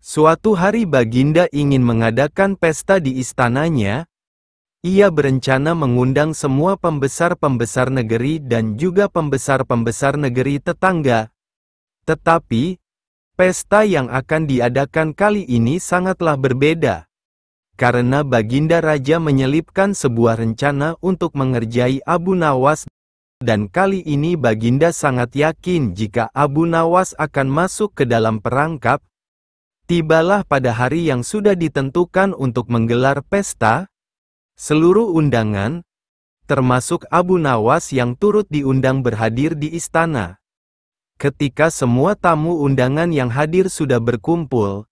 Suatu hari Baginda ingin mengadakan pesta di istananya. Ia berencana mengundang semua pembesar-pembesar negeri dan juga pembesar-pembesar negeri tetangga. Tetapi, pesta yang akan diadakan kali ini sangatlah berbeda. Karena Baginda Raja menyelipkan sebuah rencana untuk mengerjai Abu Nawas, dan kali ini Baginda sangat yakin jika Abu Nawas akan masuk ke dalam perangkap. Tibalah pada hari yang sudah ditentukan untuk menggelar pesta. Seluruh undangan, termasuk Abu Nawas yang turut diundang berhadir di istana. Ketika semua tamu undangan yang hadir sudah berkumpul,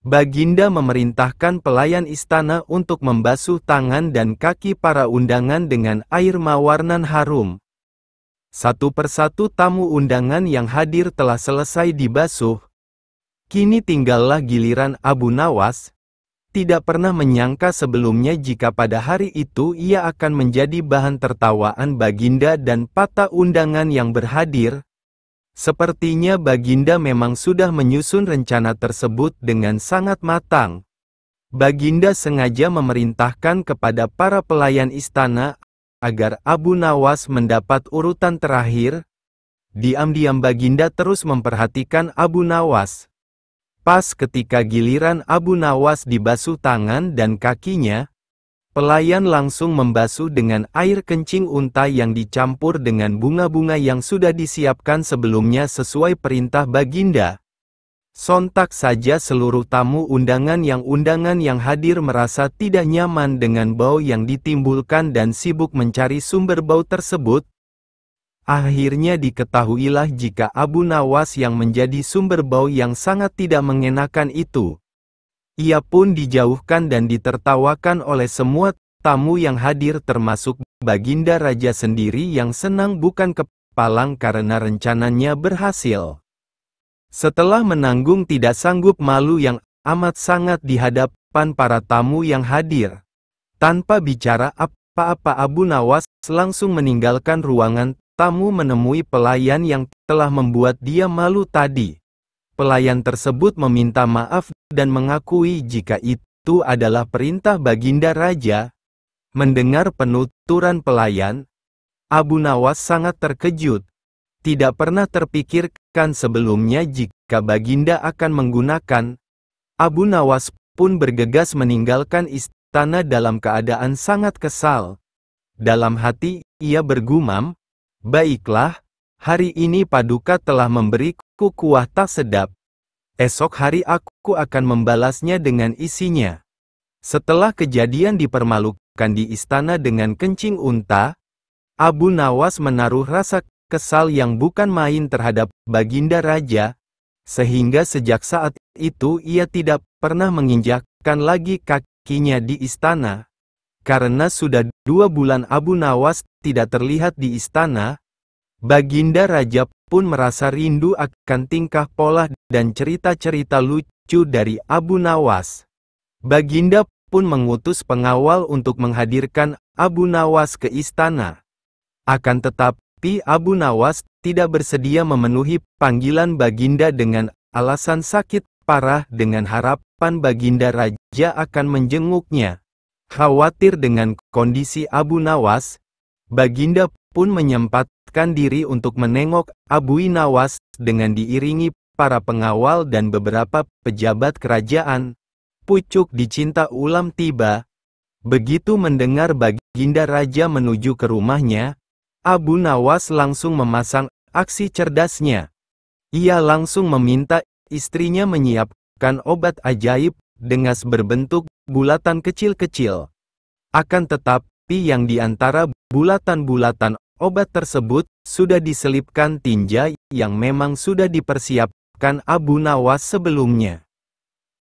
Baginda memerintahkan pelayan istana untuk membasuh tangan dan kaki para undangan dengan air mawarnan harum. Satu persatu tamu undangan yang hadir telah selesai dibasuh. Kini tinggallah giliran Abu Nawas. Tidak pernah menyangka sebelumnya jika pada hari itu ia akan menjadi bahan tertawaan Baginda dan para undangan yang berhadir. Sepertinya Baginda memang sudah menyusun rencana tersebut dengan sangat matang. Baginda sengaja memerintahkan kepada para pelayan istana agar Abu Nawas mendapat urutan terakhir. Diam-diam Baginda terus memperhatikan Abu Nawas. Pas ketika giliran Abu Nawas dibasuh tangan dan kakinya, pelayan langsung membasuh dengan air kencing unta yang dicampur dengan bunga-bunga yang sudah disiapkan sebelumnya sesuai perintah Baginda. Sontak saja seluruh tamu undangan yang hadir merasa tidak nyaman dengan bau yang ditimbulkan dan sibuk mencari sumber bau tersebut. Akhirnya diketahuilah jika Abu Nawas yang menjadi sumber bau yang sangat tidak mengenakan itu. Ia pun dijauhkan dan ditertawakan oleh semua tamu yang hadir termasuk Baginda Raja sendiri yang senang bukan kepalang karena rencananya berhasil. Setelah menanggung tidak sanggup malu yang amat sangat di hadapan para tamu yang hadir, tanpa bicara apa-apa Abu Nawas langsung meninggalkan ruangan tamu menemui pelayan yang telah membuat dia malu tadi. Pelayan tersebut meminta maaf dan mengakui jika itu adalah perintah Baginda Raja. Mendengar penuturan pelayan, Abu Nawas sangat terkejut. Tidak pernah terpikirkan sebelumnya jika Baginda akan menggunakan. Abu Nawas pun bergegas meninggalkan istana dalam keadaan sangat kesal. Dalam hati, ia bergumam, "Baiklah, hari ini Paduka telah memberiku kuah tak sedap. Esok hari aku akan membalasnya dengan isinya." Setelah kejadian dipermalukan di istana dengan kencing unta, Abu Nawas menaruh rasa kesal yang bukan main terhadap Baginda Raja, sehingga sejak saat itu ia tidak pernah menginjakkan lagi kakinya di istana. Karena sudah 2 bulan Abu Nawas tidak terlihat di istana, Baginda Raja pun merasa rindu akan tingkah pola dan cerita-cerita lucu dari Abu Nawas. Baginda pun mengutus pengawal untuk menghadirkan Abu Nawas ke istana. Akan tetapi Abu Nawas tidak bersedia memenuhi panggilan Baginda dengan alasan sakit parah dengan harapan Baginda Raja akan menjenguknya. Khawatir dengan kondisi Abu Nawas, Baginda pun menyempatkan diri untuk menengok Abu Nawas dengan diiringi para pengawal dan beberapa pejabat kerajaan. Pucuk dicinta ulam tiba. Begitu mendengar Baginda Raja menuju ke rumahnya, Abu Nawas langsung memasang aksi cerdasnya. Ia langsung meminta istrinya menyiapkan obat ajaib dengan berbentuk bulatan kecil-kecil. Akan tetapi yang di antara bulatan-bulatan obat tersebut sudah diselipkan tinja yang memang sudah dipersiapkan Abu Nawas sebelumnya.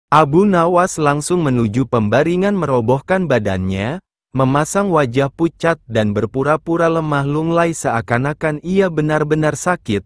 Abu Nawas langsung menuju pembaringan merobohkan badannya, memasang wajah pucat dan berpura-pura lemah lunglai seakan-akan ia benar-benar sakit.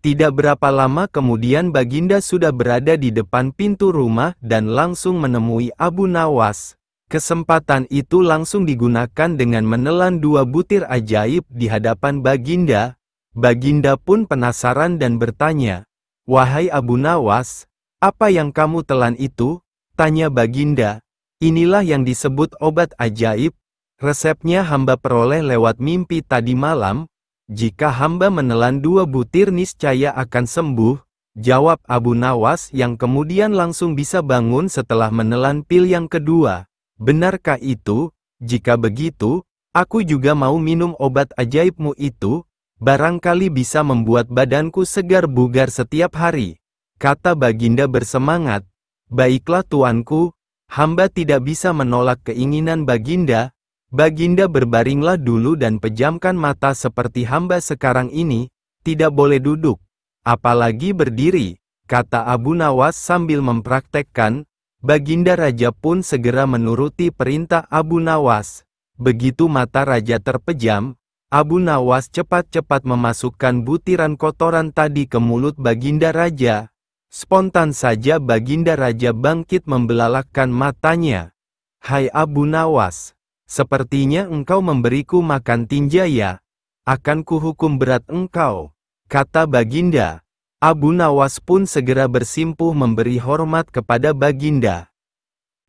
Tidak berapa lama kemudian Baginda sudah berada di depan pintu rumah dan langsung menemui Abu Nawas. Kesempatan itu langsung digunakan dengan menelan 2 butir ajaib di hadapan Baginda. Baginda pun penasaran dan bertanya, "Wahai Abu Nawas, Apa yang kamu telan itu? Tanya Baginda. Inilah yang disebut obat ajaib. Resepnya hamba peroleh lewat mimpi tadi malam. Jika hamba menelan 2 butir niscaya akan sembuh, jawab Abu Nawas yang kemudian langsung bisa bangun setelah menelan pil yang kedua. Benarkah itu? Jika begitu, aku juga mau minum obat ajaibmu itu. Barangkali bisa membuat badanku segar bugar setiap hari. Kata Baginda bersemangat. Baiklah tuanku, hamba tidak bisa menolak keinginan Baginda. Baginda berbaringlah dulu dan pejamkan mata seperti hamba sekarang ini, tidak boleh duduk, apalagi berdiri, kata Abu Nawas sambil mempraktekkan. Baginda Raja pun segera menuruti perintah Abu Nawas. Begitu mata Raja terpejam, Abu Nawas cepat-cepat memasukkan butiran kotoran tadi ke mulut Baginda Raja. Spontan saja Baginda Raja bangkit membelalakkan matanya. Hai Abu Nawas, sepertinya engkau memberiku makan tinja ya. Akan kuhukum berat engkau, kata Baginda. Abu Nawas pun segera bersimpuh memberi hormat kepada Baginda.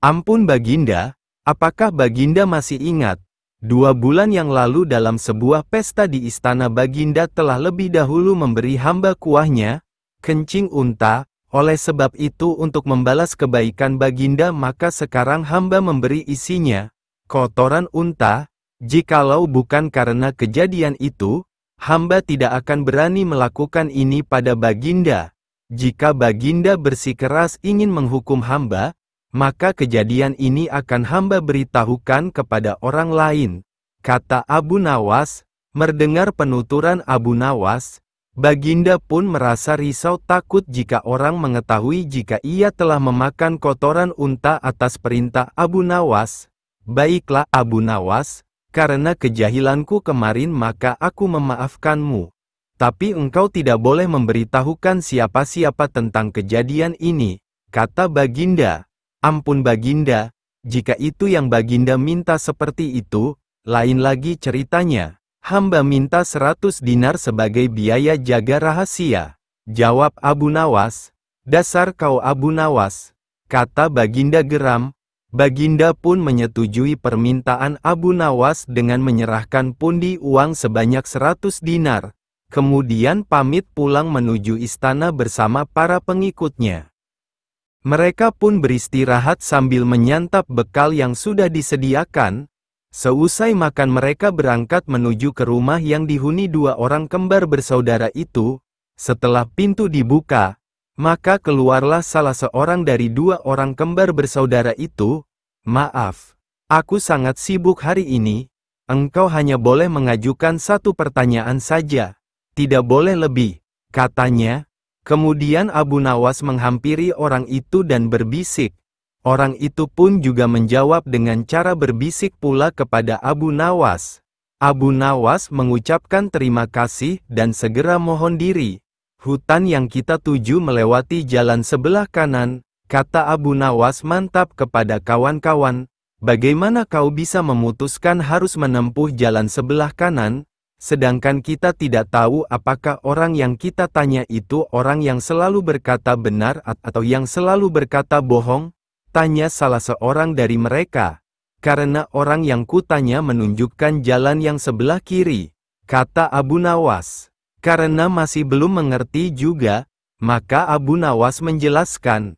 Ampun Baginda, apakah Baginda masih ingat? 2 bulan yang lalu dalam sebuah pesta di istana Baginda telah lebih dahulu memberi hamba kuahnya, kencing unta. Oleh sebab itu untuk membalas kebaikan Baginda maka sekarang hamba memberi isinya, kotoran unta. Jikalau bukan karena kejadian itu, hamba tidak akan berani melakukan ini pada Baginda. Jika Baginda bersikeras ingin menghukum hamba, maka kejadian ini akan hamba beritahukan kepada orang lain, kata Abu Nawas. Mendengar penuturan Abu Nawas, Baginda pun merasa risau takut jika orang mengetahui jika ia telah memakan kotoran unta atas perintah Abu Nawas. Baiklah Abu Nawas, karena kejahilanku kemarin maka aku memaafkanmu. Tapi engkau tidak boleh memberitahukan siapa-siapa tentang kejadian ini, kata Baginda. Ampun Baginda, jika itu yang Baginda minta seperti itu, lain lagi ceritanya. Hamba minta 100 dinar sebagai biaya jaga rahasia. Jawab Abu Nawas. Dasar kau Abu Nawas, kata Baginda geram. Baginda pun menyetujui permintaan Abu Nawas dengan menyerahkan pundi uang sebanyak 100 dinar. Kemudian pamit pulang menuju istana bersama para pengikutnya. Mereka pun beristirahat sambil menyantap bekal yang sudah disediakan. Seusai makan mereka berangkat menuju ke rumah yang dihuni 2 orang kembar bersaudara itu. Setelah pintu dibuka, maka keluarlah salah seorang dari 2 orang kembar bersaudara itu. Maaf, aku sangat sibuk hari ini. Engkau hanya boleh mengajukan 1 pertanyaan saja. Tidak boleh lebih, katanya. Kemudian Abu Nawas menghampiri orang itu dan berbisik. Orang itu pun juga menjawab dengan cara berbisik pula kepada Abu Nawas. Abu Nawas mengucapkan terima kasih dan segera mohon diri. Hutan yang kita tuju melewati jalan sebelah kanan, kata Abu Nawas mantap kepada kawan-kawan. Bagaimana kau bisa memutuskan harus menempuh jalan sebelah kanan? Sedangkan kita tidak tahu apakah orang yang kita tanya itu orang yang selalu berkata benar atau yang selalu berkata bohong? Tanya salah seorang dari mereka. Karena orang yang kutanya menunjukkan jalan yang sebelah kiri, kata Abu Nawas. Karena masih belum mengerti juga, maka Abu Nawas menjelaskan.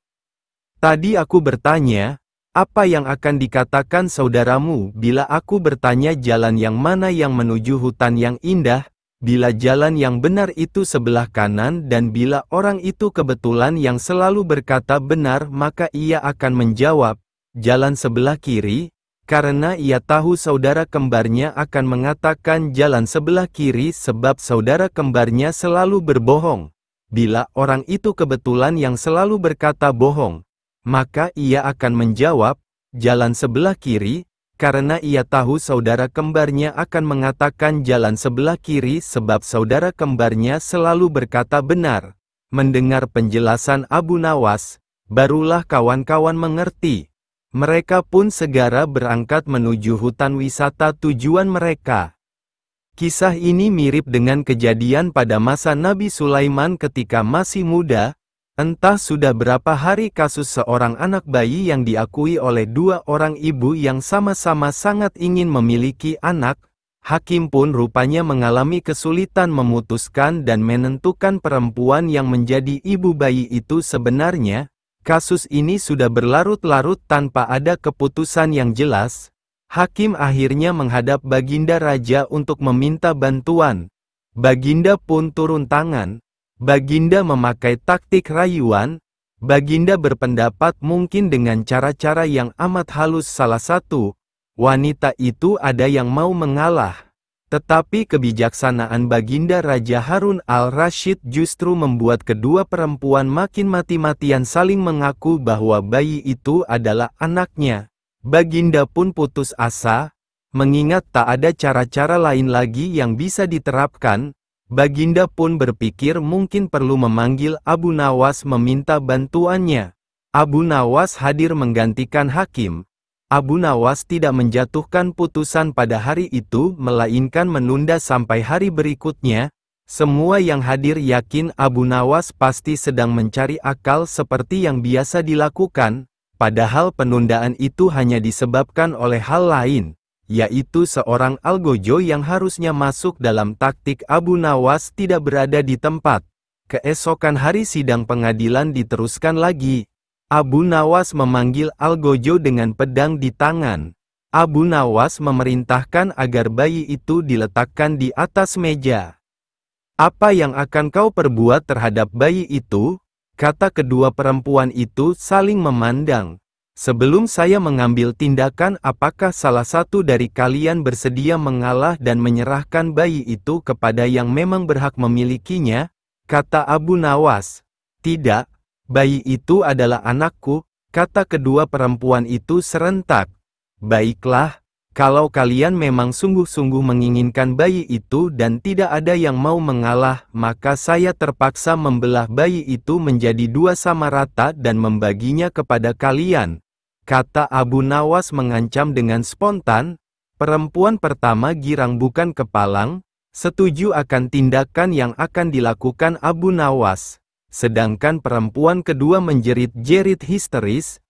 Tadi aku bertanya, apa yang akan dikatakan saudaramu bila aku bertanya jalan yang mana yang menuju hutan yang indah, bila jalan yang benar itu sebelah kanan dan bila orang itu kebetulan yang selalu berkata benar maka ia akan menjawab, jalan sebelah kiri, karena ia tahu saudara kembarnya akan mengatakan jalan sebelah kiri sebab saudara kembarnya selalu berbohong. Bila orang itu kebetulan yang selalu berkata bohong, maka ia akan menjawab, jalan sebelah kiri, karena ia tahu saudara kembarnya akan mengatakan jalan sebelah kiri sebab saudara kembarnya selalu berkata benar. Mendengar penjelasan Abu Nawas, barulah kawan-kawan mengerti. Mereka pun segera berangkat menuju hutan wisata tujuan mereka. Kisah ini mirip dengan kejadian pada masa Nabi Sulaiman ketika masih muda. Entah sudah berapa hari kasus seorang anak bayi yang diakui oleh dua orang ibu yang sama-sama sangat ingin memiliki anak, hakim pun rupanya mengalami kesulitan memutuskan dan menentukan perempuan yang menjadi ibu bayi itu sebenarnya. Kasus ini sudah berlarut-larut tanpa ada keputusan yang jelas. Hakim akhirnya menghadap Baginda Raja untuk meminta bantuan. Baginda pun turun tangan. Baginda memakai taktik rayuan. Baginda berpendapat mungkin dengan cara-cara yang amat halus salah satu wanita itu ada yang mau mengalah. Tetapi kebijaksanaan Baginda Raja Harun al-Rashid justru membuat kedua perempuan makin mati-matian saling mengaku bahwa bayi itu adalah anaknya. Baginda pun putus asa, mengingat tak ada cara-cara lain lagi yang bisa diterapkan. Baginda pun berpikir mungkin perlu memanggil Abu Nawas meminta bantuannya. Abu Nawas hadir menggantikan hakim. Abu Nawas tidak menjatuhkan putusan pada hari itu, melainkan menunda sampai hari berikutnya. Semua yang hadir yakin Abu Nawas pasti sedang mencari akal seperti yang biasa dilakukan, padahal penundaan itu hanya disebabkan oleh hal lain, yaitu seorang algojo yang harusnya masuk dalam taktik Abu Nawas tidak berada di tempat. Keesokan hari sidang pengadilan diteruskan lagi. Abu Nawas memanggil algojo dengan pedang di tangan. Abu Nawas memerintahkan agar bayi itu diletakkan di atas meja. "Apa yang akan kau perbuat terhadap bayi itu?" kata kedua perempuan itu saling memandang. "Sebelum saya mengambil tindakan, apakah salah satu dari kalian bersedia mengalah dan menyerahkan bayi itu kepada yang memang berhak memilikinya?" kata Abu Nawas. "Tidak, bayi itu adalah anakku," kata kedua perempuan itu serentak. "Baiklah, kalau kalian memang sungguh-sungguh menginginkan bayi itu dan tidak ada yang mau mengalah, maka saya terpaksa membelah bayi itu menjadi dua sama rata dan membaginya kepada kalian," kata Abu Nawas mengancam dengan spontan. Perempuan pertama girang bukan kepalang, setuju akan tindakan yang akan dilakukan Abu Nawas. Sedangkan perempuan kedua menjerit-jerit histeris,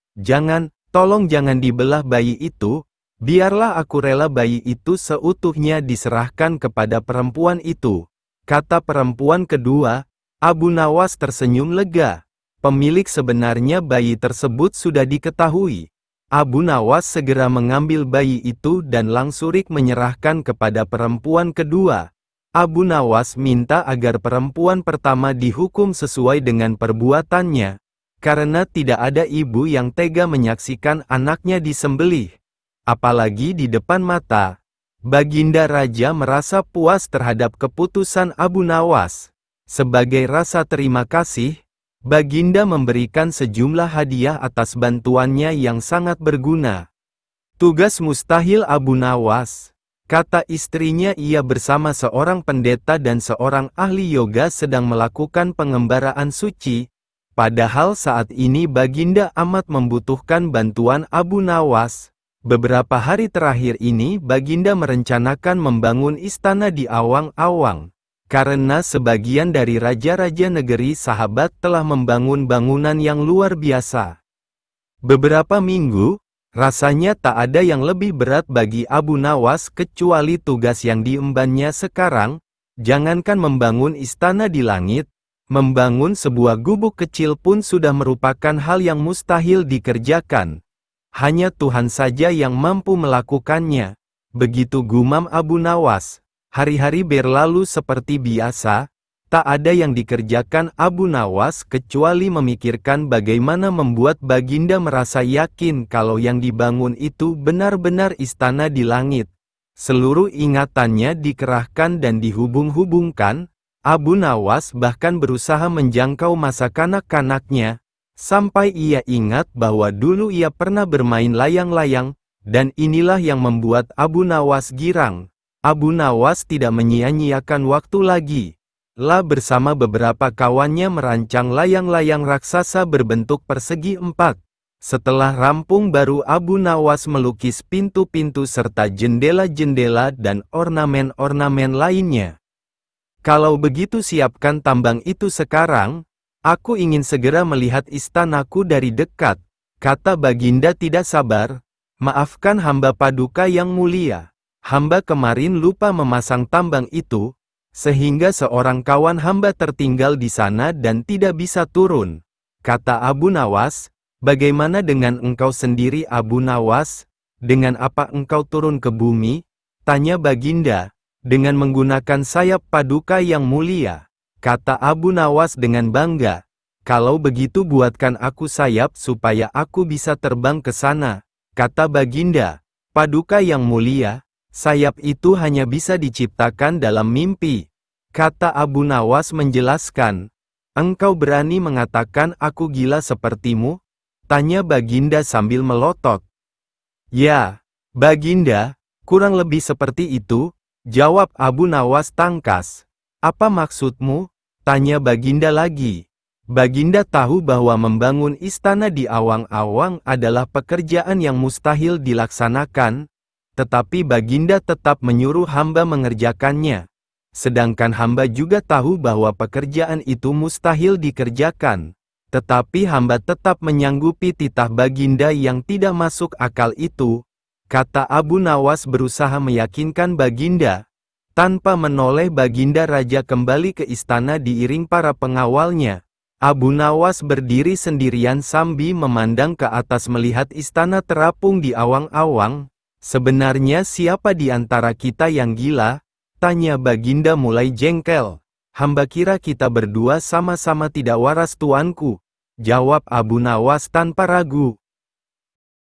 tolong jangan dibelah bayi itu, biarlah aku rela bayi itu seutuhnya diserahkan kepada perempuan itu," kata perempuan kedua. Abu Nawas tersenyum lega. Pemilik sebenarnya bayi tersebut sudah diketahui. Abu Nawas segera mengambil bayi itu dan langsurik menyerahkan kepada perempuan kedua. Abu Nawas minta agar perempuan pertama dihukum sesuai dengan perbuatannya, karena tidak ada ibu yang tega menyaksikan anaknya disembelih, apalagi di depan mata. Baginda Raja merasa puas terhadap keputusan Abu Nawas. Sebagai rasa terima kasih, Baginda memberikan sejumlah hadiah atas bantuannya yang sangat berguna. "Tugas mustahil Abu Nawas," kata istrinya. Ia bersama seorang pendeta dan seorang ahli yoga sedang melakukan pengembaraan suci. Padahal saat ini Baginda amat membutuhkan bantuan Abu Nawas. Beberapa hari terakhir ini Baginda merencanakan membangun istana di awang-awang. Karena sebagian dari raja-raja negeri sahabat telah membangun bangunan yang luar biasa. Beberapa minggu, rasanya tak ada yang lebih berat bagi Abu Nawas kecuali tugas yang diembannya sekarang. Jangankan membangun istana di langit, membangun sebuah gubuk kecil pun sudah merupakan hal yang mustahil dikerjakan. Hanya Tuhan saja yang mampu melakukannya. Begitu gumam Abu Nawas. Hari-hari berlalu seperti biasa, tak ada yang dikerjakan Abu Nawas kecuali memikirkan bagaimana membuat Baginda merasa yakin kalau yang dibangun itu benar-benar istana di langit. Seluruh ingatannya dikerahkan dan dihubung-hubungkan. Abu Nawas bahkan berusaha menjangkau masa kanak-kanaknya, sampai ia ingat bahwa dulu ia pernah bermain layang-layang, dan inilah yang membuat Abu Nawas girang. Abu Nawas tidak menyia-nyiakan waktu lagi. Bersama beberapa kawannya merancang layang-layang raksasa berbentuk persegi 4. Setelah rampung baru Abu Nawas melukis pintu-pintu serta jendela-jendela dan ornamen-ornamen lainnya. "Kalau begitu siapkan tambang itu sekarang," Aku ingin segera melihat istanaku dari dekat, kata Baginda tidak sabar. Maafkan hamba Paduka yang mulia. Hamba kemarin lupa memasang tambang itu, sehingga seorang kawan hamba tertinggal di sana dan tidak bisa turun. Kata Abu Nawas, bagaimana dengan engkau sendiri Abu Nawas? Dengan apa engkau turun ke bumi? Tanya Baginda. Dengan menggunakan sayap Paduka yang mulia. Kata Abu Nawas dengan bangga. Kalau begitu buatkan aku sayap supaya aku bisa terbang ke sana. Kata Baginda. Paduka yang mulia, sayap itu hanya bisa diciptakan dalam mimpi. Kata Abu Nawas menjelaskan. Engkau berani mengatakan aku gila sepertimu? Tanya Baginda sambil melotot. Ya, Baginda, kurang lebih seperti itu, jawab Abu Nawas tangkas. Apa maksudmu? Tanya Baginda lagi. Baginda tahu bahwa membangun istana di awang-awang adalah pekerjaan yang mustahil dilaksanakan, tetapi Baginda tetap menyuruh hamba mengerjakannya. Sedangkan hamba juga tahu bahwa pekerjaan itu mustahil dikerjakan. Tetapi hamba tetap menyanggupi titah Baginda yang tidak masuk akal itu. Kata Abu Nawas berusaha meyakinkan Baginda. Tanpa menoleh Baginda Raja kembali ke istana diiring para pengawalnya. Abu Nawas berdiri sendirian sambil memandang ke atas melihat istana terapung di awang-awang. Sebenarnya siapa di antara kita yang gila? Tanya Baginda mulai jengkel. Hamba kira kita berdua sama-sama tidak waras tuanku. Jawab Abu Nawas tanpa ragu.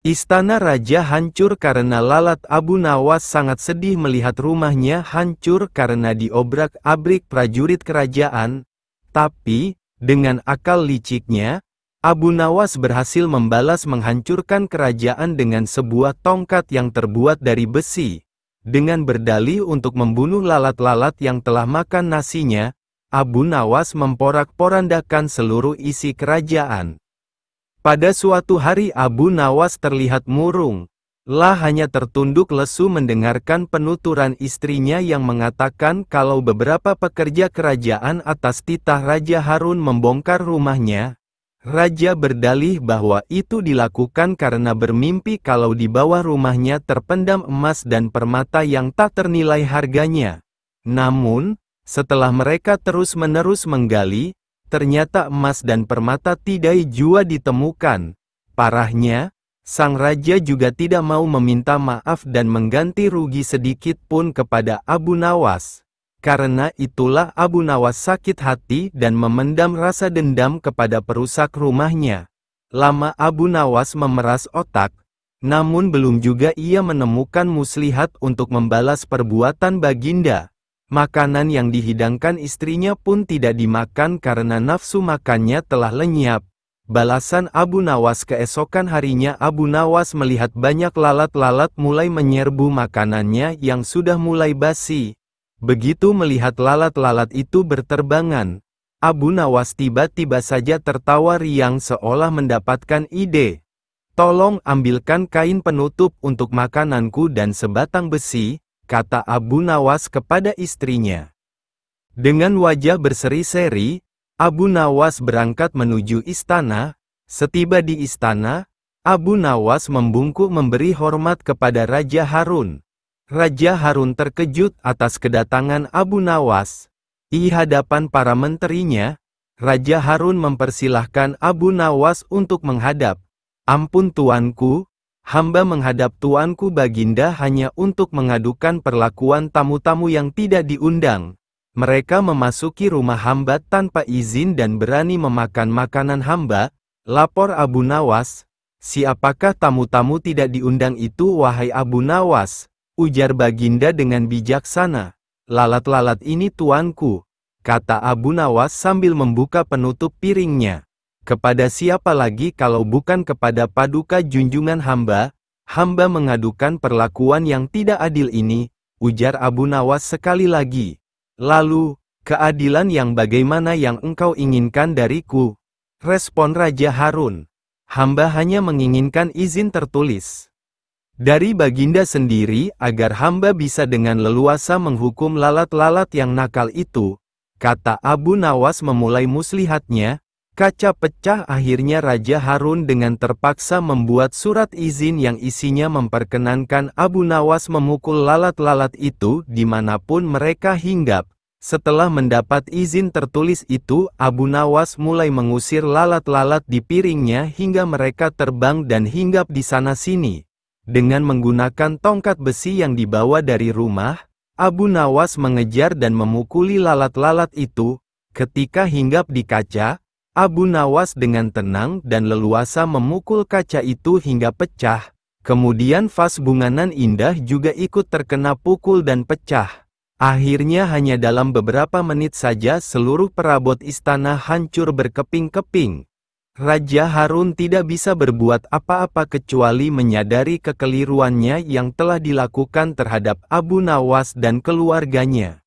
Istana raja hancur karena lalat. Abu Nawas sangat sedih melihat rumahnya hancur karena diobrak-abrik prajurit kerajaan. Tapi, dengan akal liciknya, Abu Nawas berhasil membalas menghancurkan kerajaan dengan sebuah tongkat yang terbuat dari besi. Dengan berdalih untuk membunuh lalat-lalat yang telah makan nasinya, Abu Nawas memporak-porandakan seluruh isi kerajaan. Pada suatu hari Abu Nawas terlihat murung. Hanya tertunduk lesu mendengarkan penuturan istrinya yang mengatakan kalau beberapa pekerja kerajaan atas titah Raja Harun membongkar rumahnya. Raja berdalih bahwa itu dilakukan karena bermimpi kalau di bawah rumahnya terpendam emas dan permata yang tak ternilai harganya. Namun, setelah mereka terus-menerus menggali, ternyata emas dan permata tidak jua ditemukan. Parahnya, sang raja juga tidak mau meminta maaf dan mengganti rugi sedikit pun kepada Abu Nawas. Karena itulah Abu Nawas sakit hati dan memendam rasa dendam kepada perusak rumahnya. Lama Abu Nawas memeras otak, namun belum juga ia menemukan muslihat untuk membalas perbuatan Baginda. Makanan yang dihidangkan istrinya pun tidak dimakan karena nafsu makannya telah lenyap. Balasan Abu Nawas keesokan harinya Abu Nawas melihat banyak lalat-lalat mulai menyerbu makanannya yang sudah mulai basi. Begitu melihat lalat-lalat itu berterbangan, Abu Nawas tiba-tiba saja tertawa riang seolah mendapatkan ide. Tolong ambilkan kain penutup untuk makananku dan sebatang besi, kata Abu Nawas kepada istrinya. Dengan wajah berseri-seri, Abu Nawas berangkat menuju istana. Setiba di istana, Abu Nawas membungkuk memberi hormat kepada Raja Harun. Raja Harun terkejut atas kedatangan Abu Nawas. Di hadapan para menterinya, Raja Harun mempersilahkan Abu Nawas untuk menghadap. Ampun tuanku, hamba menghadap tuanku Baginda hanya untuk mengadukan perlakuan tamu-tamu yang tidak diundang. Mereka memasuki rumah hamba tanpa izin dan berani memakan makanan hamba, lapor Abu Nawas. Siapakah tamu-tamu tidak diundang itu wahai Abu Nawas? Ujar Baginda dengan bijaksana. Lalat-lalat ini tuanku, kata Abu Nawas sambil membuka penutup piringnya. Kepada siapa lagi kalau bukan kepada Paduka junjungan hamba? Hamba mengadukan perlakuan yang tidak adil ini, ujar Abu Nawas sekali lagi. Lalu, keadilan yang bagaimana yang engkau inginkan dariku? Respon Raja Harun. Hamba hanya menginginkan izin tertulis dari Baginda sendiri agar hamba bisa dengan leluasa menghukum lalat-lalat yang nakal itu, kata Abu Nawas memulai muslihatnya. Kaca pecah. Akhirnya Raja Harun dengan terpaksa membuat surat izin yang isinya memperkenankan Abu Nawas memukul lalat-lalat itu dimanapun mereka hinggap. Setelah mendapat izin tertulis itu, Abu Nawas mulai mengusir lalat-lalat di piringnya hingga mereka terbang dan hinggap di sana-sini. Dengan menggunakan tongkat besi yang dibawa dari rumah, Abu Nawas mengejar dan memukuli lalat-lalat itu. Ketika hinggap di kaca, Abu Nawas dengan tenang dan leluasa memukul kaca itu hingga pecah. Kemudian vas bunga nan indah juga ikut terkena pukul dan pecah. Akhirnya hanya dalam beberapa menit saja seluruh perabot istana hancur berkeping-keping. Raja Harun tidak bisa berbuat apa-apa kecuali menyadari kekeliruannya yang telah dilakukan terhadap Abu Nawas dan keluarganya.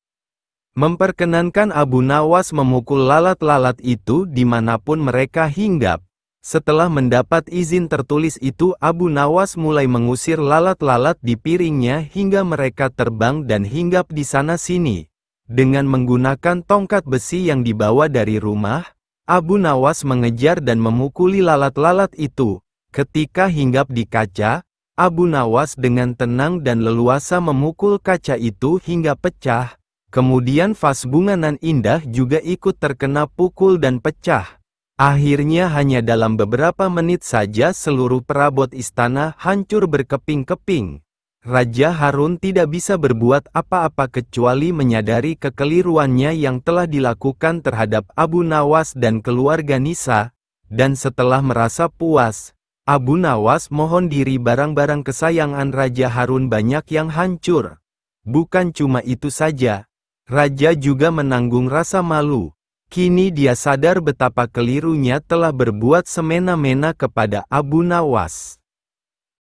Memperkenankan Abu Nawas memukul lalat-lalat itu dimanapun mereka hinggap. Setelah mendapat izin tertulis itu, Abu Nawas mulai mengusir lalat-lalat di piringnya hingga mereka terbang dan hinggap di sana-sini. Dengan menggunakan tongkat besi yang dibawa dari rumah, Abu Nawas mengejar dan memukuli lalat-lalat itu. Ketika hinggap di kaca, Abu Nawas dengan tenang dan leluasa memukul kaca itu hingga pecah. Kemudian vas bunga nan indah juga ikut terkena pukul dan pecah. Akhirnya hanya dalam beberapa menit saja seluruh perabot istana hancur berkeping-keping. Raja Harun tidak bisa berbuat apa-apa kecuali menyadari kekeliruannya yang telah dilakukan terhadap Abu Nawas dan keluarga Nisa, dan setelah merasa puas, Abu Nawas mohon diri barang-barang kesayangan Raja Harun banyak yang hancur. Bukan cuma itu saja. Raja juga menanggung rasa malu. Kini dia sadar betapa kelirunya telah berbuat semena-mena kepada Abu Nawas.